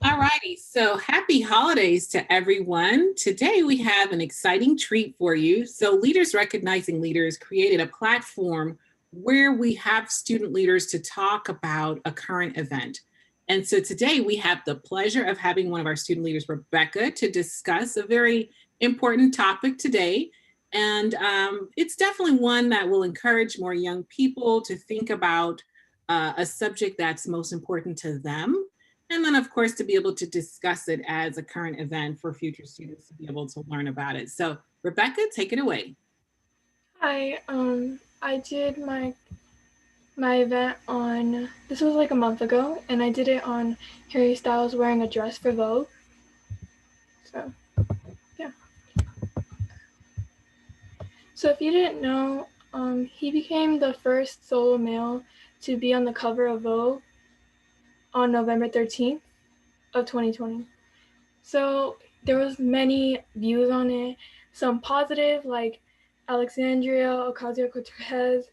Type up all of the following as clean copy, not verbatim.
All righty, so happy holidays to everyone. Today we have an exciting treat for you. So, Leaders Recognizing Leaders created a platform where we have student leaders to talk about a current event. And so today we have the pleasure of having one of our student leaders, Rebecca, to discuss a very important topic today. And it's definitely one that will encourage more young people to think about a subject that's most important to them, and then, of course, to be able to discuss it as a current event for future students to be able to learn about it. So, Rebecca, take it away. I did my event on this was like a month ago, and I did it on Harry Styles wearing a dress for Vogue. So yeah. So if you didn't know, he became the first solo male to be on the cover of Vogue on November 13th of 2020. So there was many views on it, some positive like Alexandria Ocasio-Cortez,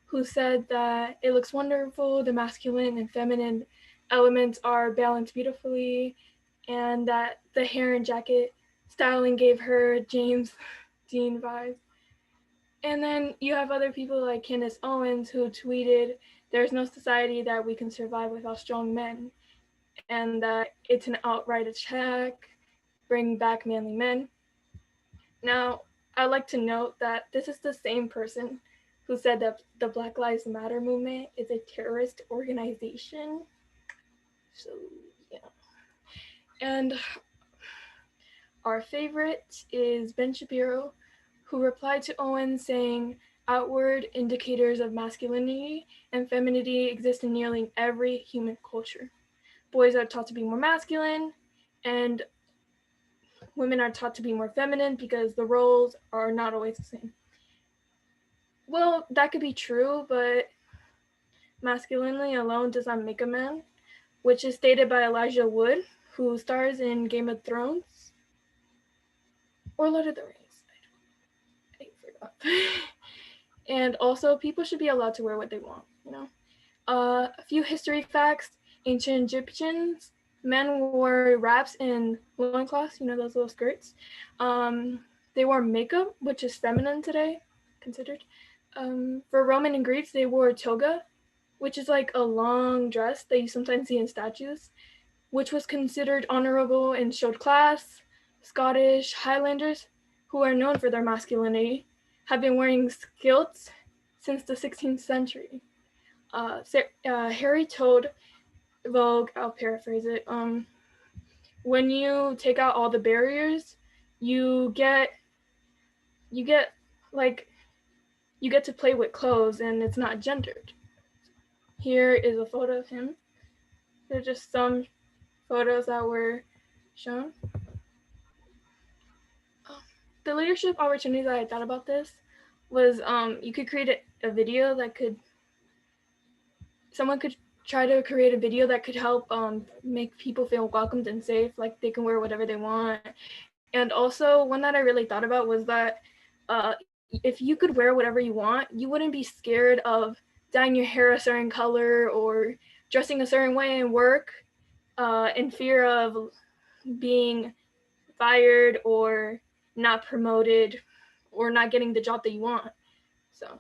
who said that it looks wonderful, the masculine and feminine elements are balanced beautifully, and that the hair and jacket styling gave her James Dean vibes. And then you have other people like Candace Owens who tweeted, "There's no society that we can survive without strong men," and that it's an outright attack, bring back manly men. Now, I'd like to note that this is the same person who said that the Black Lives Matter movement is a terrorist organization. So, yeah. And our favorite is Ben Shapiro, who replied to Owen saying, "Outward indicators of masculinity and femininity exist in nearly every human culture. Boys are taught to be more masculine, and women are taught to be more feminine because the roles are not always the same." Well, that could be true, but masculinity alone does not make a man, which is stated by Elijah Wood, who stars in Game of Thrones or Lord of the Rings. I forgot. And also, people should be allowed to wear what they want. A few history facts: ancient Egyptians, men wore wraps and loincloths, those little skirts. They wore makeup, which is feminine today, considered. For Roman and Greeks, they wore toga, which is like a long dress that you sometimes see in statues, which was considered honorable and showed class. Scottish Highlanders, who are known for their masculinity, have been wearing kilts since the 16th century. Harry told Vogue, I'll paraphrase it, when you take out all the barriers, you get you get like you get to play with clothes and it's not gendered. Here is a photo of him. They're just some photos that were shown. The leadership opportunities that I thought about this was you could create a video that someone could try to create a video that could help make people feel welcomed and safe, like they can wear whatever they want. And also, one that I really thought about was that if you could wear whatever you want, you wouldn't be scared of dyeing your hair a certain color or dressing a certain way in work in fear of being fired or not promoted or not getting the job that you want. So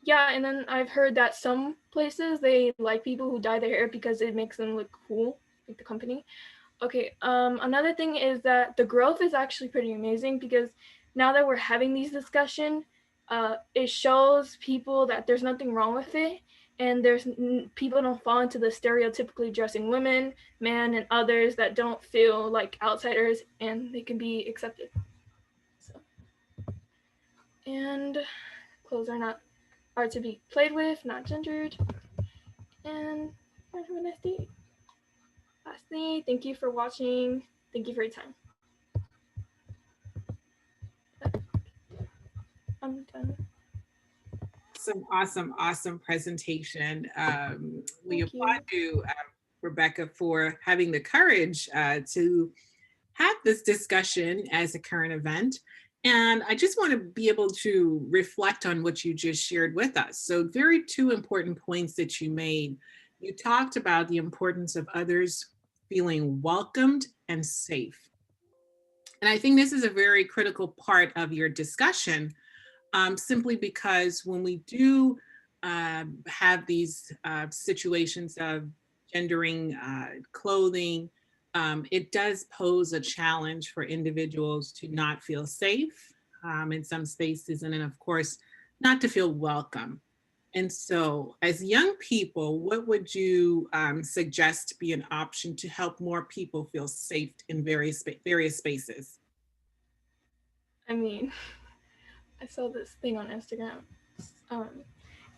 yeah, and then I've heard that some places they like people who dye their hair because it makes them look cool, like the company. Okay, another thing is that the growth is actually pretty amazing because now that we're having these discussions, it shows people that there's nothing wrong with it, and people don't fall into the stereotypically dressing women, men, and others that don't feel like outsiders, and they can be accepted. So, and clothes are to be played with, not gendered, and have a nice day. Lastly, thank you for watching. Thank you for your time. I'm done. Awesome, awesome, awesome presentation. We Thank applaud you. you, Rebecca, for having the courage to have this discussion as a current event. And I just want to be able to reflect on what you just shared with us. So, very two important points that you made. You talked about the importance of others feeling welcomed and safe. And I think this is a very critical part of your discussion, simply because when we do have these situations of gendering clothing, it does pose a challenge for individuals to not feel safe in some spaces, and then, of course, not to feel welcome. And so, as young people, what would you suggest to be an option to help more people feel safe in various spaces? I mean, I saw this thing on Instagram. Um,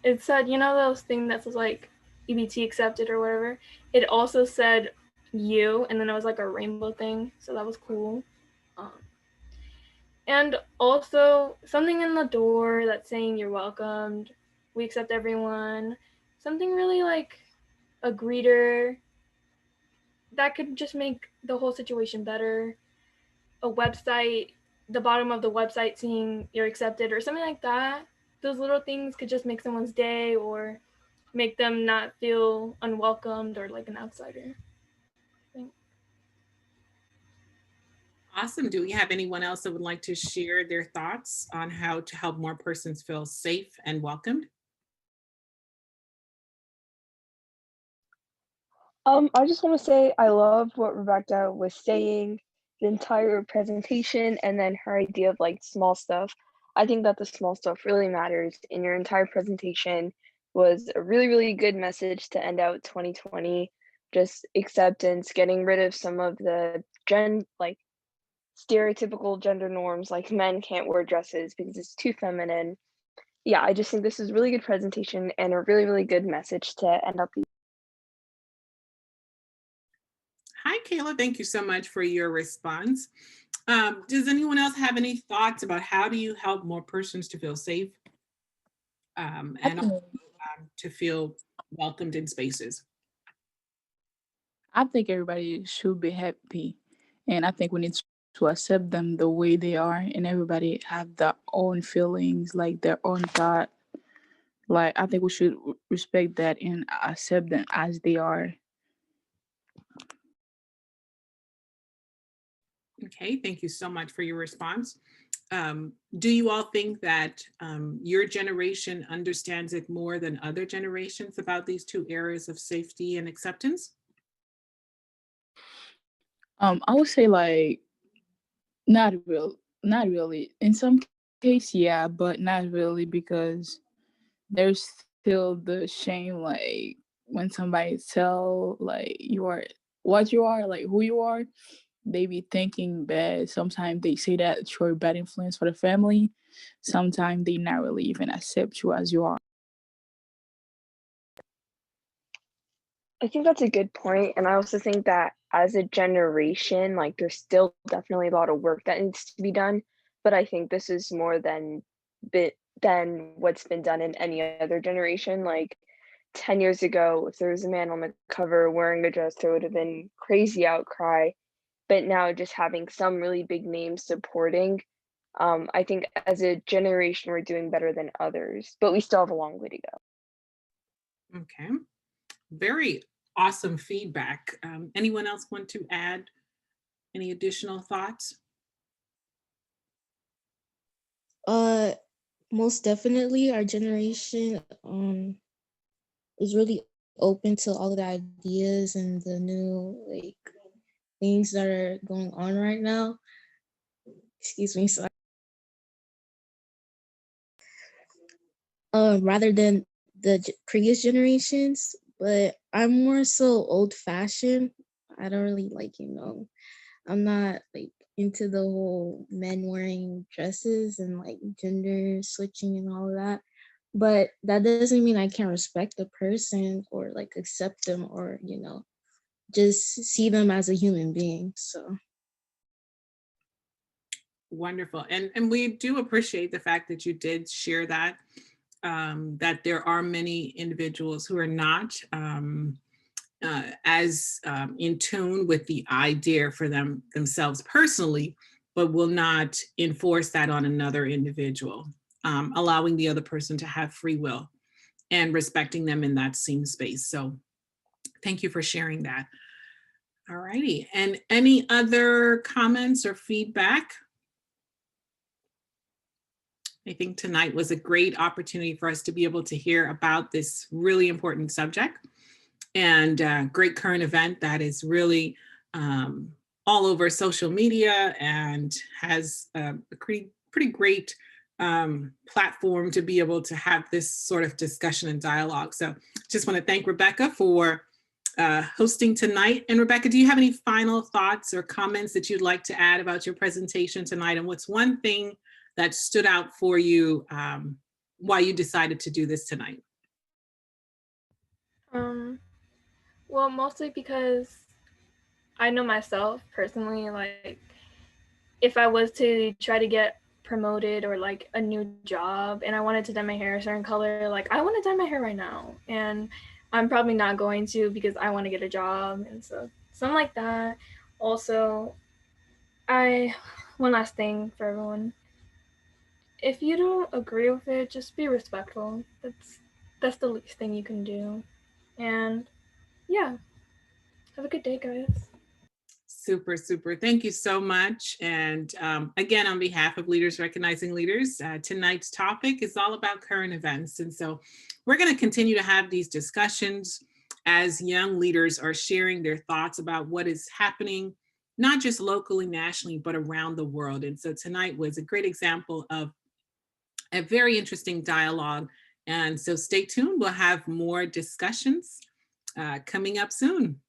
it said, you know, those things that says like EBT accepted or whatever. It also said you, and then it was like a rainbow thing, so that was cool. Um, and also something in the door that's saying you're welcomed, we accept everyone. Something really like a greeter that could just make the whole situation better. A website, the bottom of the website saying you're accepted or something like that. Those little things could just make someone's day or make them not feel unwelcomed or like an outsider. I think. Awesome. Do we have anyone else that would like to share their thoughts on how to help more persons feel safe and welcomed? I just want to say I love what Rebecca was saying, the entire presentation, and then her idea of like small stuff. I think that the small stuff really matters, and your entire presentation was a really, really good message to end out 2020. Just acceptance, getting rid of some of the like stereotypical gender norms, like men can't wear dresses because it's too feminine. Yeah, I just think this is a really good presentation and a really, really good message to end up the. Hi, Kayla. Thank you so much for your response. Does anyone else have any thoughts about how do you help more persons to feel safe and think, to feel welcomed in spaces? I think everybody should be happy, and I think we need to accept them the way they are, and everybody have their own feelings, like their own thought. Like I think we should respect that and accept them as they are. Okay, thank you so much for your response. Do you all think that your generation understands it more than other generations about these two areas of safety and acceptance? I would say like not really. In some case, yeah, but not really because there's still the shame, like when somebody tell like you are what you are, like who you are, they be thinking bad. Sometimes they say that you're a bad influence for the family. Sometimes they not really even accept you as you are. I think that's a good point, and I also think that as a generation, like, there's still definitely a lot of work that needs to be done, but I think this is more than what's been done in any other generation, like, 10 years ago, if there was a man on the cover wearing a dress, there would have been crazy outcry, but now just having some really big names supporting, I think as a generation, we're doing better than others, but we still have a long way to go. Okay, very awesome feedback. Anyone else want to add any additional thoughts? Uh, Most definitely, our generation is really open to all of the ideas and the new like things that are going on right now. Excuse me, sorry. Rather than the previous generations, but I'm more so old fashioned. I don't really like, I'm not like into the whole men wearing dresses and like gender switching and all of that. But that doesn't mean I can't respect the person or like accept them or, just see them as a human being. So Wonderful. And we do appreciate the fact that you did share that, that there are many individuals who are not as in tune with the idea for themselves personally, but will not enforce that on another individual, allowing the other person to have free will and respecting them in that same space. So thank you for sharing that. All righty. And any other comments or feedback? I think tonight was a great opportunity for us to be able to hear about this really important subject, and great current event that is really all over social media and has a pretty great platform to be able to have this sort of discussion and dialogue. So just want to thank Rebecca for hosting tonight. And Rebecca, do you have any final thoughts or comments that you'd like to add about your presentation tonight? And what's one thing that stood out for you why you decided to do this tonight? Well, mostly because I know myself personally, like if I was to try to get promoted or like a new job and I wanted to dye my hair a certain color, like I want to dye my hair right now, and I'm probably not going to because I want to get a job, and so something like that. Also, one last thing for everyone, if you don't agree with it, just be respectful. That's the least thing you can do. And yeah, have a good day, guys. Super, super. Thank you so much. And again, on behalf of Leaders Recognizing Leaders, tonight's topic is all about current events. And so we're going to continue to have these discussions as young leaders are sharing their thoughts about what is happening, not just locally, nationally, but around the world. And so tonight was a great example of a very interesting dialogue. And so stay tuned. We'll have more discussions coming up soon.